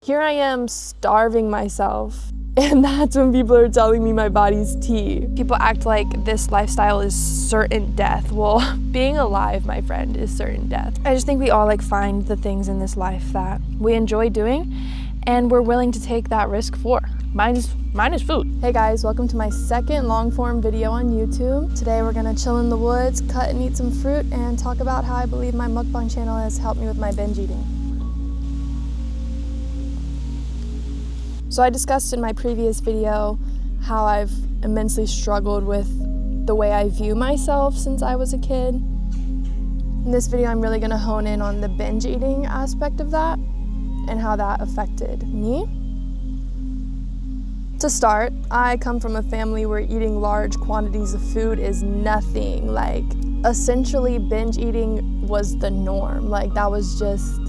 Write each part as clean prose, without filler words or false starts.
Here I am starving myself, and that's when people are telling me my body's tea. People act like this lifestyle is certain death. Well, being alive, my friend, is certain death. I just think we all find the things in this life that we enjoy doing and we're willing to take that risk for. Mine is food. Hey guys, welcome to my second long form video on YouTube. Today we're gonna chill in the woods, cut and eat some fruit, and talk about how I believe my mukbang channel has helped me with my binge eating. So I discussed in my previous video how I've immensely struggled with the way I view myself since I was a kid. In this video, I'm really gonna hone in on the binge eating aspect of that and how that affected me. To start, I come from a family where eating large quantities of food is nothing. Essentially binge eating was the norm. That was just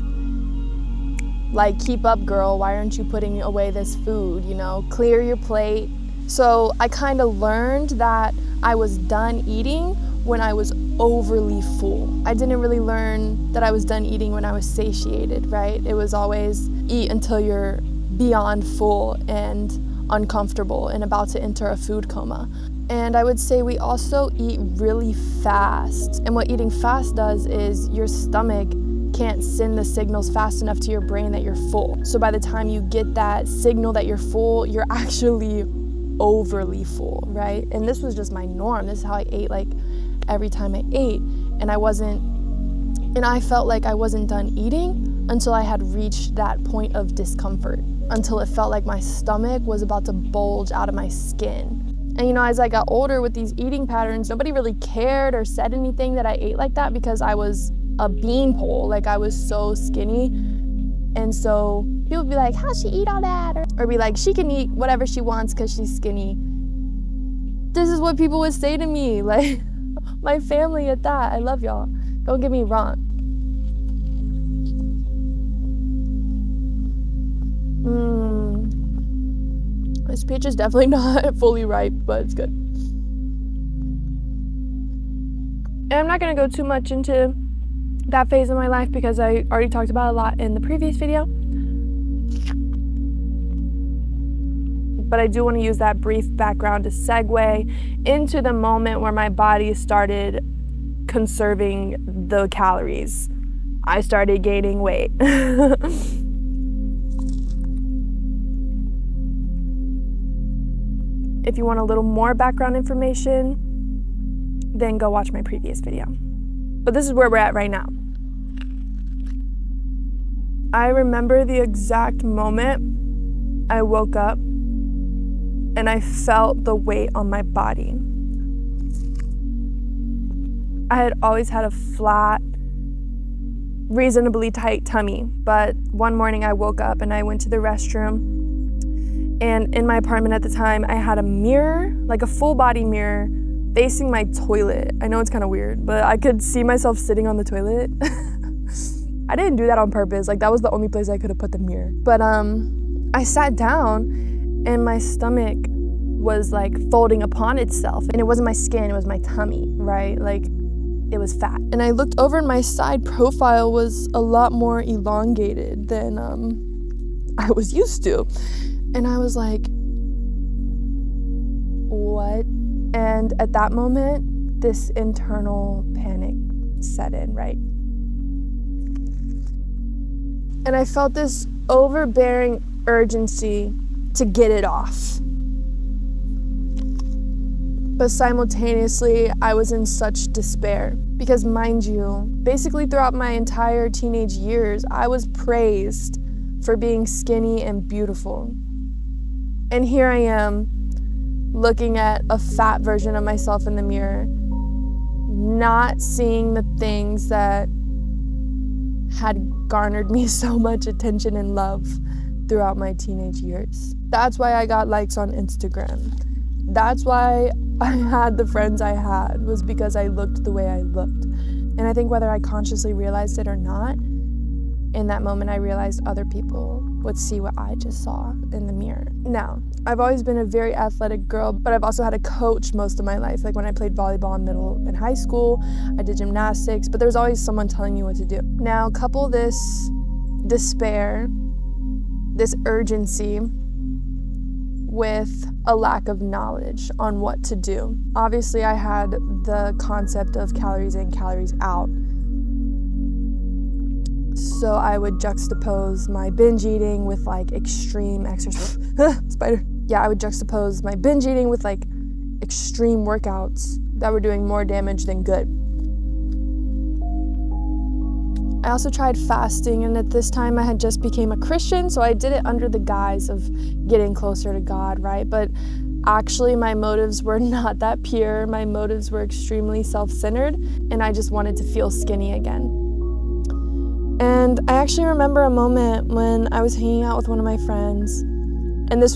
keep up, girl, why aren't you putting away this food, clear your plate. So I kind of learned that I was done eating when I was overly full. I didn't really learn that I was done eating when I was satiated, right? It was always eat until you're beyond full and uncomfortable and about to enter a food coma. And I would say we also eat really fast. And what eating fast does is your stomach can't send the signals fast enough to your brain that you're full. So by the time you get that signal that you're full, you're actually overly full, right? And this was just my norm. This is how I ate every time I ate. And I felt like I wasn't done eating until I had reached that point of discomfort, until it felt like my stomach was about to bulge out of my skin. And as I got older with these eating patterns, nobody really cared or said anything that I ate like that because I was a beanpole. I was so skinny. And so people would be like, how'd she eat all that? Or be like, she can eat whatever she wants because she's skinny. This is what people would say to me, my family at that. I love y'all. Don't get me wrong. This peach is definitely not fully ripe, but it's good. And I'm not gonna go too much into that phase of my life because I already talked about it a lot in the previous video. But I do want to use that brief background to segue into the moment where my body started conserving the calories. I started gaining weight. If you want a little more background information, then go watch my previous video. But this is where we're at right now. I remember the exact moment I woke up and I felt the weight on my body. I had always had a flat, reasonably tight tummy, but one morning I woke up and I went to the restroom, and in my apartment at the time, I had a mirror, a full body mirror, facing my toilet. I know it's kind of weird, but I could see myself sitting on the toilet. I didn't do that on purpose. That was the only place I could have put the mirror. But I sat down and my stomach was folding upon itself. And it wasn't my skin, it was my tummy, right? It was fat. And I looked over and my side profile was a lot more elongated than I was used to. And I was like, what? And at that moment, this internal panic set in, right? And I felt this overbearing urgency to get it off. But simultaneously, I was in such despair. Because mind you, basically throughout my entire teenage years, I was praised for being skinny and beautiful. And here I am, looking at a fat version of myself in the mirror, not seeing the things that had garnered me so much attention and love throughout my teenage years. That's why I got likes on Instagram. That's why I had the friends I had, was because I looked the way I looked. And I think whether I consciously realized it or not, in that moment I realized other people would see what I just saw in the mirror. Now, I've always been a very athletic girl, but I've also had a coach most of my life. When I played volleyball in middle and high school, I did gymnastics, but there was always someone telling me what to do. Now, couple this despair this urgency with a lack of knowledge on what to do. Obviously, I had the concept of calories in, calories out. So I would juxtapose my binge eating with like extreme exercise. Spider. Yeah, I would juxtapose my binge eating with like extreme workouts that were doing more damage than good. I also tried fasting, and at this time I had just became a Christian, so I did it under the guise of getting closer to God, right? But actually my motives were not that pure. My motives were extremely self-centered, and I just wanted to feel skinny again. And I actually remember a moment when I was hanging out with one of my friends, and this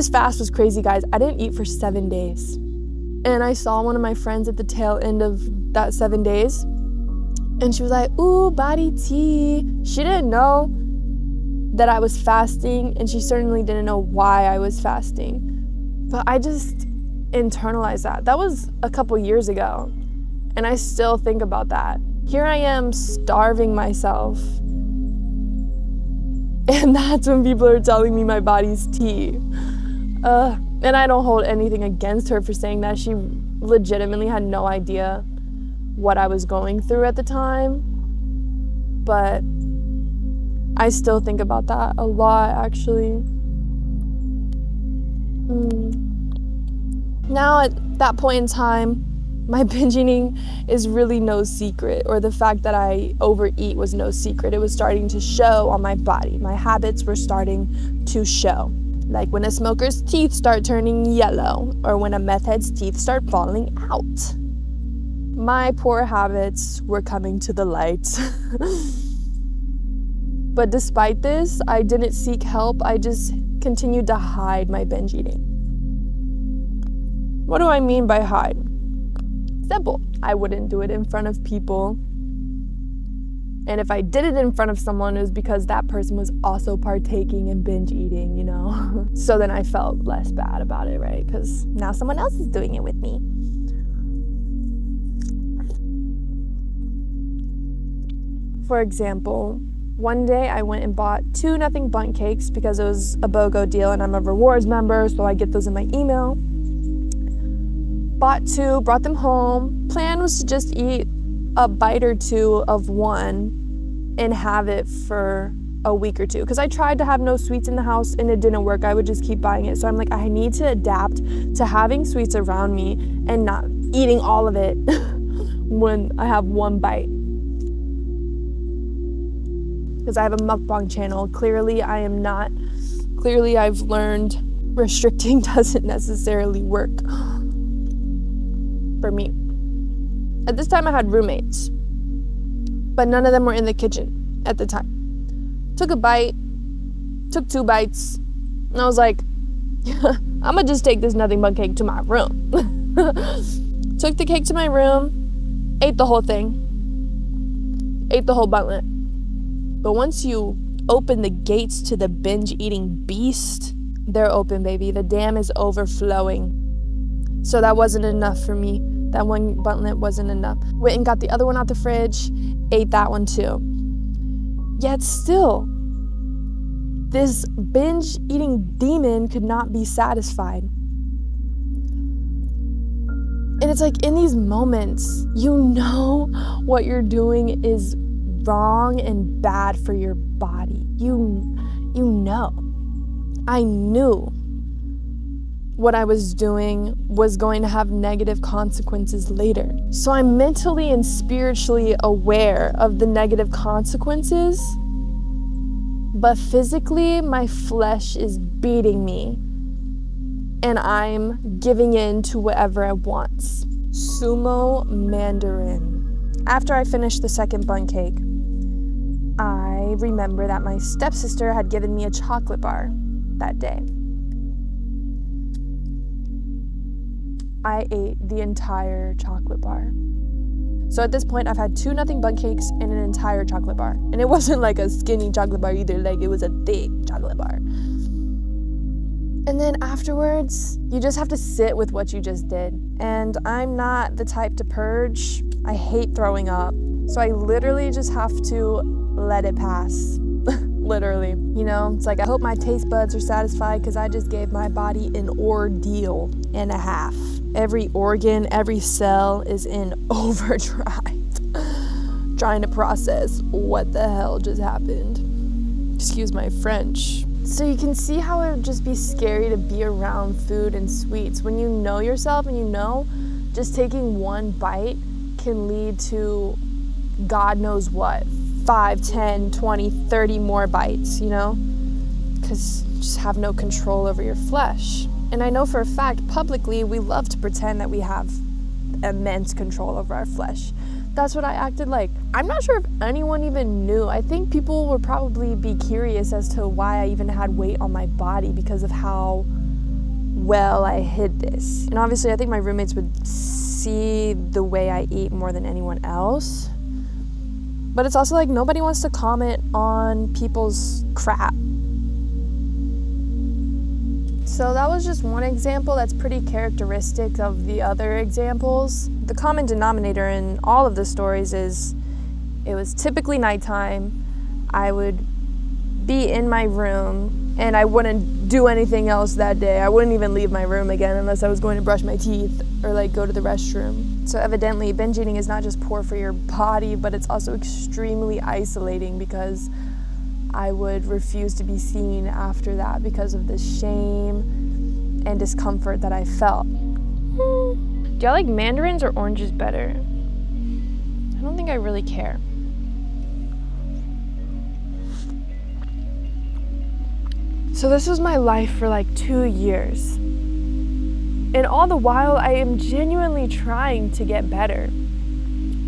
fast was crazy, guys. I didn't eat for 7 days. And I saw one of my friends at the tail end of that 7 days, and she was like, ooh, body tea. She didn't know that I was fasting, and she certainly didn't know why I was fasting. But I just internalized that. That was a couple years ago, and I still think about that. Here I am starving myself, and that's when people are telling me my body's tea. And I don't hold anything against her for saying that. She legitimately had no idea what I was going through at the time, but I still think about that a lot, actually. Now at that point in time, my binge eating is really no secret, or the fact that I overeat was no secret. It was starting to show on my body. My habits were starting to show. Like when a smoker's teeth start turning yellow, or when a meth head's teeth start falling out. My poor habits were coming to the light. But despite this, I didn't seek help. I just continued to hide my binge eating. What do I mean by hide? Simple. I wouldn't do it in front of people. And if I did it in front of someone, it was because that person was also partaking in binge eating, you know? So then I felt less bad about it, right? Because now someone else is doing it with me. For example, one day I went and bought 2 nothing bundt cakes because it was a BOGO deal and I'm a rewards member, so I get those in my email. Bought 2, brought them home. Plan was to just eat a bite or 2 of one and have it for a week or 2. Because I tried to have no sweets in the house and it didn't work. I would just keep buying it. So I'm like, I need to adapt to having sweets around me and not eating all of it when I have one bite. Because I have a mukbang channel. Clearly I've learned restricting doesn't necessarily work for me. At this time I had roommates, but none of them were in the kitchen at the time. Took a bite, took 2 bites, and I was like, I'm gonna just take this nothing but cake to my room. Took the cake to my room, ate the whole thing, ate the whole buntlet. But once you open the gates to the binge eating beast, they're open, baby. The dam is overflowing. So that wasn't enough for me. That one buntlet wasn't enough. Went and got the other one out the fridge, ate that one too. Yet still, this binge eating demon could not be satisfied. And it's like in these moments, you know what you're doing is wrong and bad for your body. You know. I knew what I was doing was going to have negative consequences later. So I'm mentally and spiritually aware of the negative consequences, but physically my flesh is beating me and I'm giving in to whatever it wants. Sumo Mandarin. After I finished the second bundt cake, I remember that my stepsister had given me a chocolate bar that day. I ate the entire chocolate bar. So at this point, I've had 2 nothing bundt cakes and an entire chocolate bar. And it wasn't like a skinny chocolate bar either, like it was a thick chocolate bar. And then afterwards, you just have to sit with what you just did. And I'm not the type to purge. I hate throwing up. So I literally just have to let it pass. literally. You know, it's like I hope my taste buds are satisfied because I just gave my body an ordeal and a half. Every organ, every cell is in overdrive trying to process what the hell just happened. Excuse my French. So you can see how it would just be scary to be around food and sweets. When you know yourself and you know just taking one bite can lead to God knows what, 5, 10, 20, 30 more bites, you know? Because you just have no control over your flesh. And I know for a fact, publicly, we love to pretend that we have immense control over our flesh. That's what I acted like. I'm not sure if anyone even knew. I think people would probably be curious as to why I even had weight on my body because of how well I hid this. And obviously, I think my roommates would see the way I eat more than anyone else. But it's also like nobody wants to comment on people's crap. So that was just one example that's pretty characteristic of the other examples. The common denominator in all of the stories is it was typically nighttime. I would be in my room and I wouldn't do anything else that day. I wouldn't even leave my room again unless I was going to brush my teeth or like go to the restroom. So evidently binge eating is not just poor for your body, but it's also extremely isolating because I would refuse to be seen after that because of the shame and discomfort that I felt. Do y'all like mandarins or oranges better? I don't think I really care. So this was my life for like 2 years. And all the while, I am genuinely trying to get better.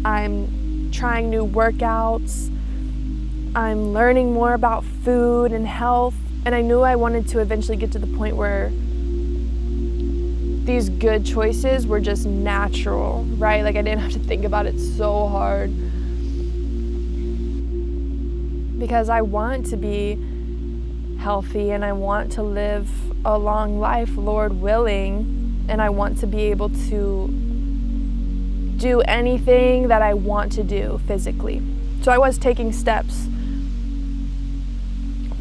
I'm trying new workouts. I'm learning more about food and health. And I knew I wanted to eventually get to the point where these good choices were just natural, right? Like I didn't have to think about it so hard. Because I want to be healthy and I want to live a long life, Lord willing. And I want to be able to do anything that I want to do physically. So I was taking steps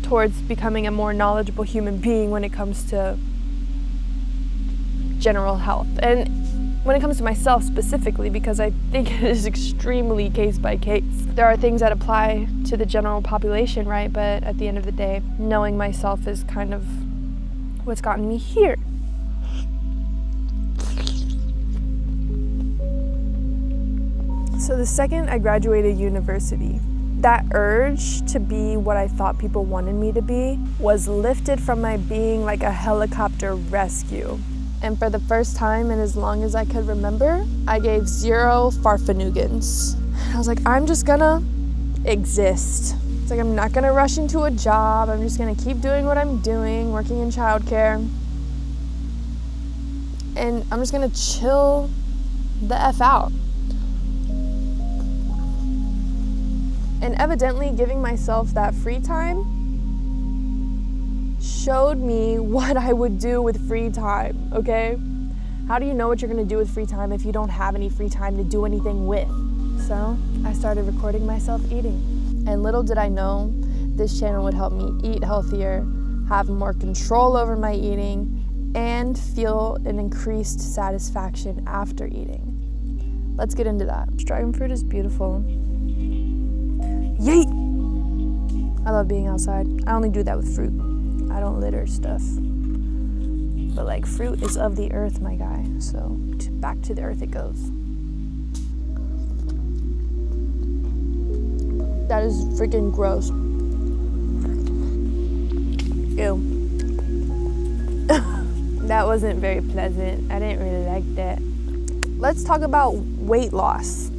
towards becoming a more knowledgeable human being when it comes to general health. And when it comes to myself specifically, because I think it is extremely case by case. There are things that apply to the general population, right? But at the end of the day, knowing myself is kind of what's gotten me here. So the second I graduated university, that urge to be what I thought people wanted me to be was lifted from my being like a helicopter rescue. And for the first time in as long as I could remember, I gave 0 farfanugans. I was like, I'm just gonna exist. It's like I'm not gonna rush into a job. I'm just gonna keep doing what I'm doing, working in childcare. And I'm just gonna chill the F out. And evidently giving myself that free time showed me what I would do with free time, okay? How do you know what you're gonna do with free time if you don't have any free time to do anything with? So I started recording myself eating. And little did I know, this channel would help me eat healthier, have more control over my eating, and feel an increased satisfaction after eating. Let's get into that. Dragon fruit is beautiful. Yeet! I love being outside. I only do that with fruit. I don't litter stuff. But like fruit is of the earth, my guy. So back to the earth it goes. That is freaking gross. Ew. That wasn't very pleasant. I didn't really like that. Let's talk about weight loss.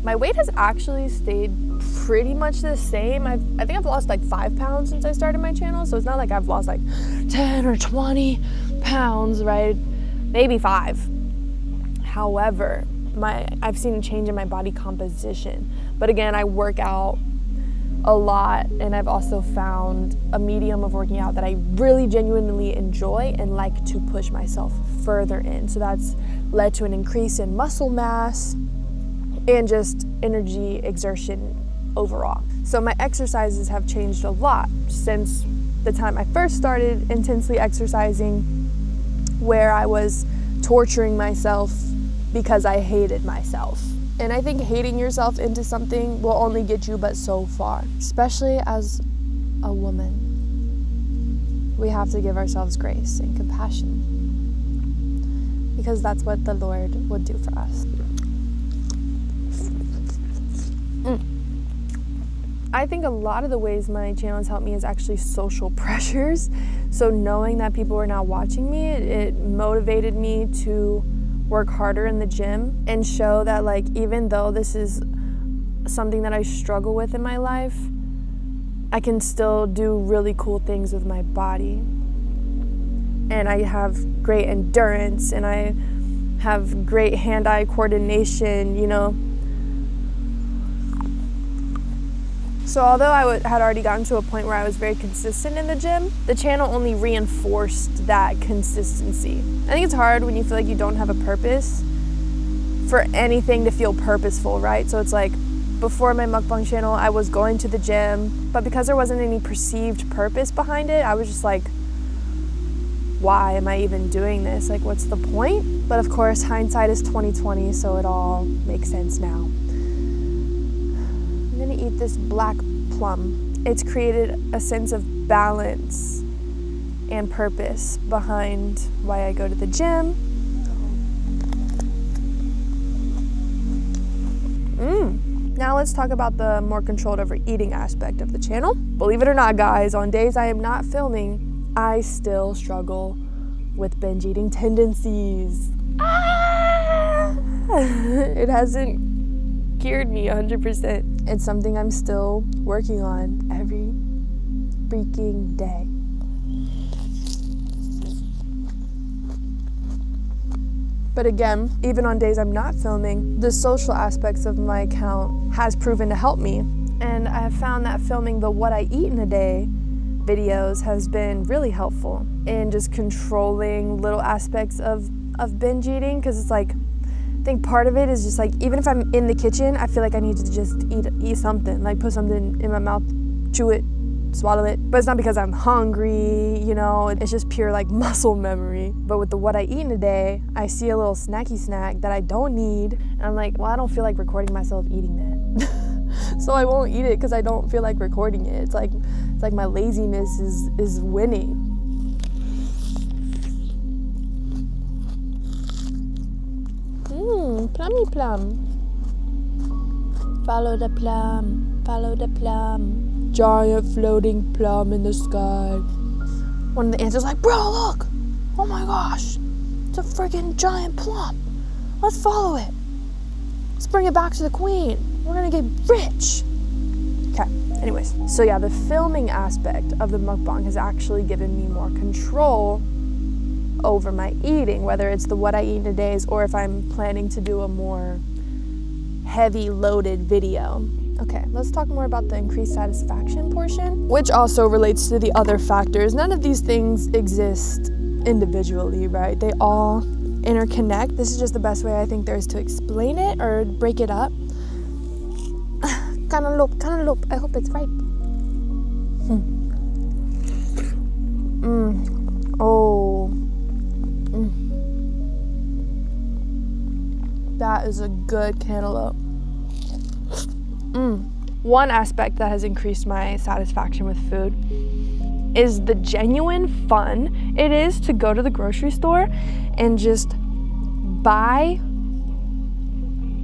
My weight has actually stayed pretty much the same. I think I've lost like 5 pounds since I started my channel, so it's not like I've lost like 10 or 20 pounds, right? Maybe 5. However, I've seen a change in my body composition. But again, I work out a lot, and I've also found a medium of working out that I really genuinely enjoy and like to push myself further in. So that's led to an increase in muscle mass and just energy exertion overall. So my exercises have changed a lot since the time I first started intensely exercising, where I was torturing myself because I hated myself. And I think hating yourself into something will only get you but so far, especially as a woman. We have to give ourselves grace and compassion, because that's what the Lord would do for us. I think a lot of the ways my channel has helped me is actually social pressures. So knowing that people are now watching me, it motivated me to work harder in the gym and show that, like, even though this is something that I struggle with in my life, I can still do really cool things with my body. And I have great endurance, and I have great hand-eye coordination, you know. So although I had already gotten to a point where I was very consistent in the gym, the channel only reinforced that consistency. I think it's hard when you feel like you don't have a purpose for anything to feel purposeful, right? So it's like, before my mukbang channel, I was going to the gym, but because there wasn't any perceived purpose behind it, I was just like, why am I even doing this? Like, what's the point? But of course, hindsight is 20/20, so it all makes sense now. I'm gonna eat this black plum. It's created a sense of balance and purpose behind why I go to the gym. Now let's talk about the more controlled overeating aspect of the channel. Believe it or not, guys, on days I am not filming, I still struggle with binge eating tendencies. It hasn't cured me 100%. It's something I'm still working on every freaking day. But again, even on days I'm not filming, the social aspects of my account has proven to help me. And I have found that filming the what I eat in a day videos has been really helpful in just controlling little aspects of binge eating, because it's like, I think part of it is just like, even if I'm in the kitchen, I feel like I need to just eat something, like put something in my mouth, chew it, swallow it. But it's not because I'm hungry, you know, it's just pure like muscle memory. But with the what I eat in a day, I see a little snacky snack that I don't need, and I'm like, well, I don't feel like recording myself eating that. So I won't eat it because I don't feel like recording it. It's like my laziness is winning. Plummy plum. Follow the plum, follow the plum. Giant floating plum in the sky. One of the ants is like, bro, look! Oh my gosh, it's a freaking giant plum. Let's follow it. Let's bring it back to the queen. We're gonna get rich. Okay, anyways. So yeah, the filming aspect of the mukbang has actually given me more control over my eating, whether it's the what I eat in a days or if I'm planning to do a more heavy loaded video. Okay, let's talk more about the increased satisfaction portion, which also relates to the other factors. None of these things exist individually, right? They all interconnect. This is just the best way I think there is to explain it or break it up. Cantaloupe. I hope it's ripe. That is a good cantaloupe. One aspect that has increased my satisfaction with food is the genuine fun it is to go to the grocery store and just buy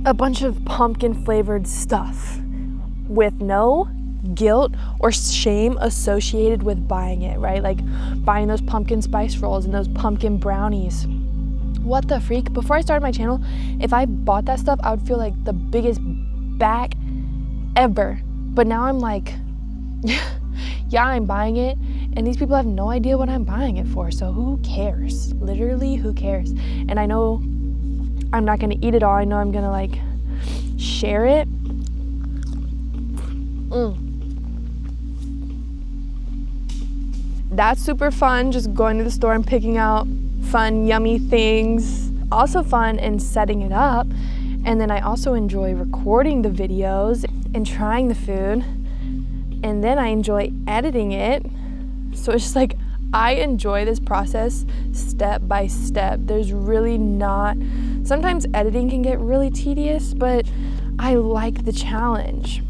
a bunch of pumpkin flavored stuff with no guilt or shame associated with buying it, right? Like buying those pumpkin spice rolls and those pumpkin brownies. What the freak? Before I started my channel, if I bought that stuff, I would feel like the biggest back ever. But now I'm like, yeah, I'm buying it, and these people have no idea what I'm buying it for, so who cares? Literally, who cares? And I know I'm not gonna eat it all. I know I'm gonna like share it. That's super fun, just going to the store and picking out fun, yummy things. Also fun in setting it up. And then I also enjoy recording the videos and trying the food. and then I enjoy editing it. So it's just like, I enjoy this process step by step. There's really not, sometimes editing can get really tedious, but I like the challenge,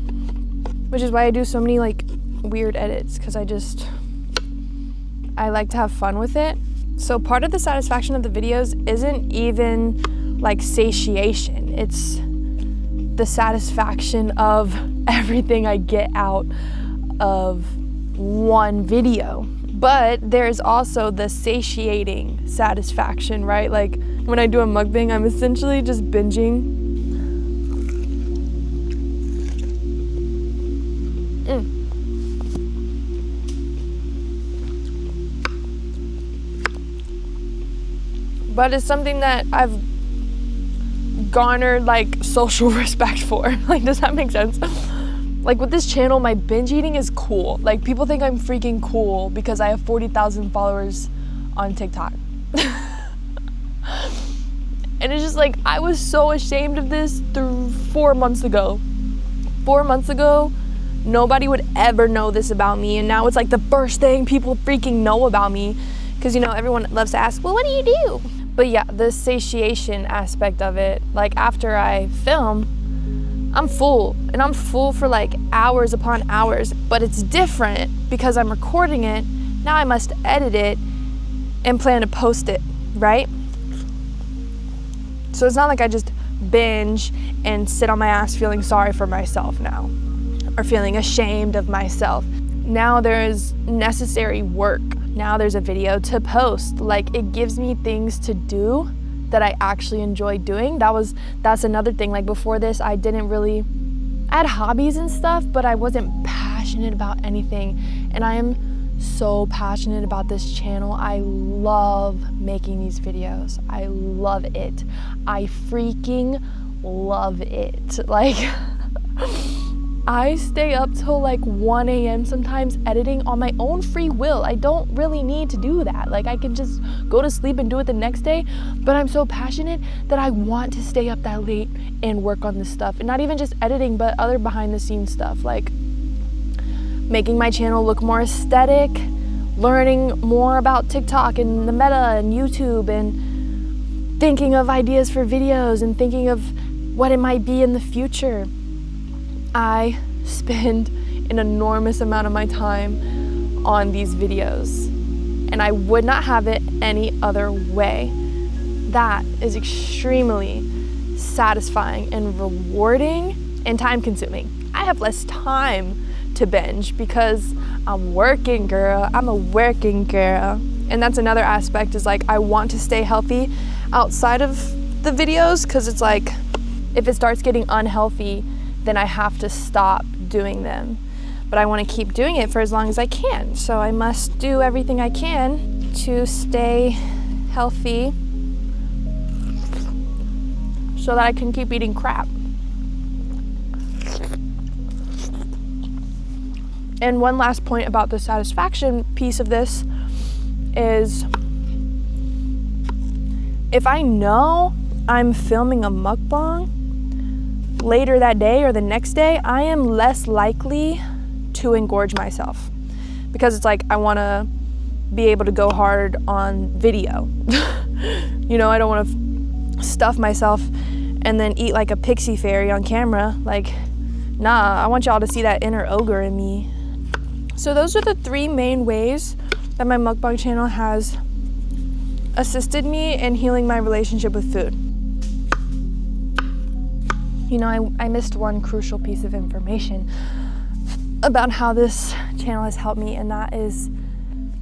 which is why I do so many like weird edits, because I like to have fun with it. So part of the satisfaction of the videos isn't even like satiation. It's the satisfaction of everything I get out of one video. But there's also the satiating satisfaction, right? Like when I do a mukbang, I'm essentially just binging. But it's something that I've garnered like social respect for. Like, does that make sense? Like with this channel, my binge eating is cool. Like people think I'm freaking cool because I have 40,000 followers on TikTok. And it's just like, I was so ashamed of this 4 months ago. 4 months ago, nobody would ever know this about me. And now it's like the first thing people freaking know about me. Because, you know, everyone loves to ask, well, what do you do? But yeah, the satiation aspect of it, like after I film, I'm full, and I'm full for like hours upon hours, but it's different because I'm recording it. Now I must edit it and plan to post it, right? So it's not like I just binge and sit on my ass feeling sorry for myself now, or feeling ashamed of myself. Now there is necessary work. Now there's a video to post. Like, it gives me things to do that I actually enjoy doing. That's another thing. Like before this, I had hobbies and stuff, but I wasn't passionate about anything. And I am so passionate about this channel. I love making these videos. I love it. I freaking love it. Like, I stay up till like 1 a.m. sometimes editing on my own free will. I don't really need to do that. Like, I can just go to sleep and do it the next day, but I'm so passionate that I want to stay up that late and work on this stuff. And not even just editing, but other behind the scenes stuff, like making my channel look more aesthetic, learning more about TikTok and the meta and YouTube, and thinking of ideas for videos and thinking of what it might be in the future. I spend an enormous amount of my time on these videos, and I would not have it any other way. That is extremely satisfying and rewarding and time consuming. I have less time to binge because I'm working, girl. I'm a working girl. And that's another aspect, is like, I want to stay healthy outside of the videos, because it's like, if it starts getting unhealthy, then I have to stop doing them. But I want to keep doing it for as long as I can. So I must do everything I can to stay healthy so that I can keep eating crap. And one last point about the satisfaction piece of this is, if I know I'm filming a mukbang later that day or the next day, I am less likely to engorge myself, because it's like, I want to be able to go hard on video. You know, I don't want to stuff myself and then eat like a pixie fairy on camera. Like, nah, I want y'all to see that inner ogre in me. So those are the 3 main ways that my mukbang channel has assisted me in healing my relationship with food. You know, I missed one crucial piece of information about how this channel has helped me, and that is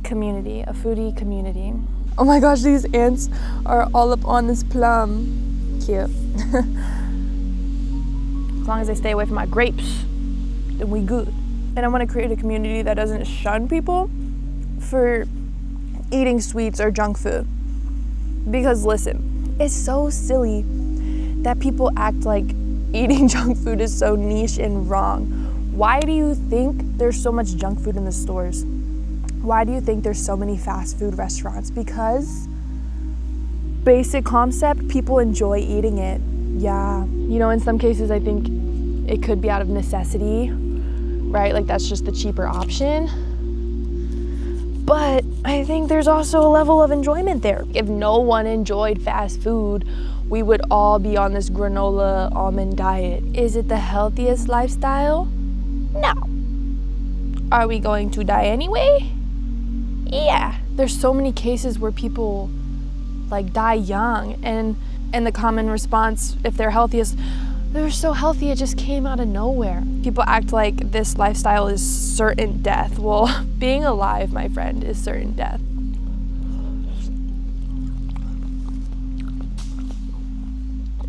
community, a foodie community. Oh my gosh, these ants are all up on this plum. Cute. As long as I stay away from my grapes, then we good. And I want to create a community that doesn't shun people for eating sweets or junk food. Because listen, it's so silly that people act like eating junk food is so niche and wrong. Why do you think there's so much junk food in the stores? Why do you think there's so many fast food restaurants? Because basic concept, people enjoy eating it. Yeah, you know, in some cases I think it could be out of necessity, right? Like that's just the cheaper option. But I think there's also a level of enjoyment there. If no one enjoyed fast food, we would all be on this granola almond diet. Is it the healthiest lifestyle? No. Are we going to die anyway? Yeah. There's so many cases where people like die young, and the common response, if they're healthiest, they're so healthy it just came out of nowhere. People act like this lifestyle is certain death. Well, being alive, my friend, is certain death.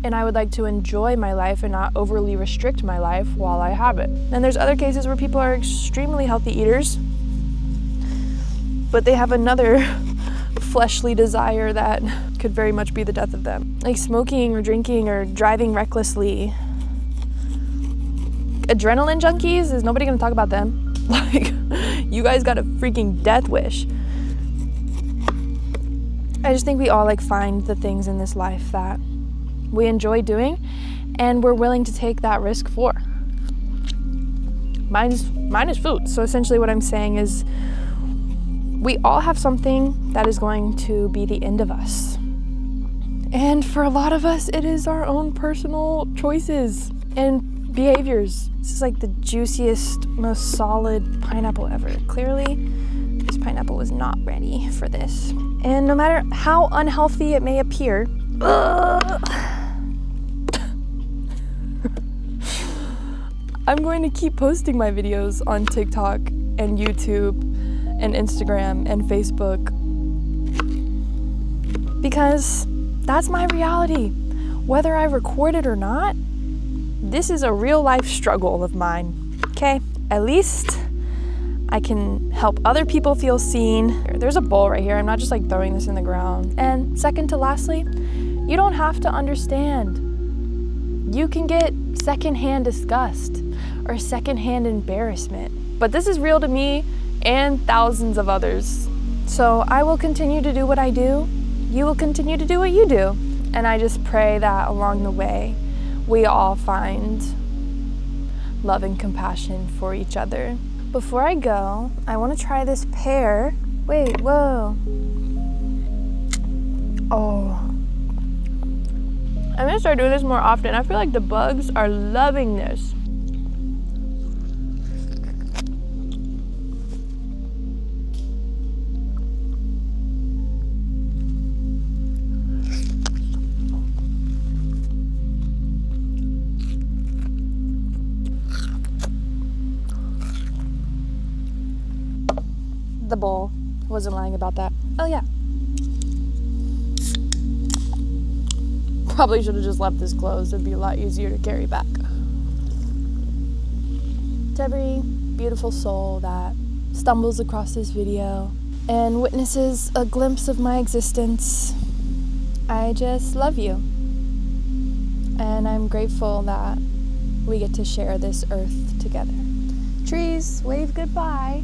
And I would like to enjoy my life and not overly restrict my life while I have it. And there's other cases where people are extremely healthy eaters, but they have another fleshly desire that could very much be the death of them. Like smoking or drinking or driving recklessly. Adrenaline junkies, is nobody gonna talk about them? Like, you guys got a freaking death wish. I just think we all like find the things in this life that we enjoy doing and we're willing to take that risk for. Mine is food. So essentially what I'm saying is we all have something that is going to be the end of us. And for a lot of us, it is our own personal choices and behaviors. This is like the juiciest, most solid pineapple ever. Clearly, this pineapple was not ready for this. And no matter how unhealthy it may appear, I'm going to keep posting my videos on TikTok and YouTube and Instagram and Facebook because that's my reality. Whether I record it or not, this is a real life struggle of mine, okay? At least I can help other people feel seen. There's a bowl right here. I'm not just like throwing this in the ground. And second to lastly, you don't have to understand. You can get secondhand disgust or secondhand embarrassment. But this is real to me and thousands of others. So I will continue to do what I do. You will continue to do what you do. And I just pray that along the way, we all find love and compassion for each other. Before I go, I want to try this pear. Wait, whoa. Oh. I'm gonna start doing this more often. I feel like the bugs are loving this. The bowl. I wasn't lying about that. Oh yeah. Probably should have just left this closed. It'd be a lot easier to carry back. To every beautiful soul that stumbles across this video and witnesses a glimpse of my existence, I just love you. And I'm grateful that we get to share this earth together. Trees, wave goodbye.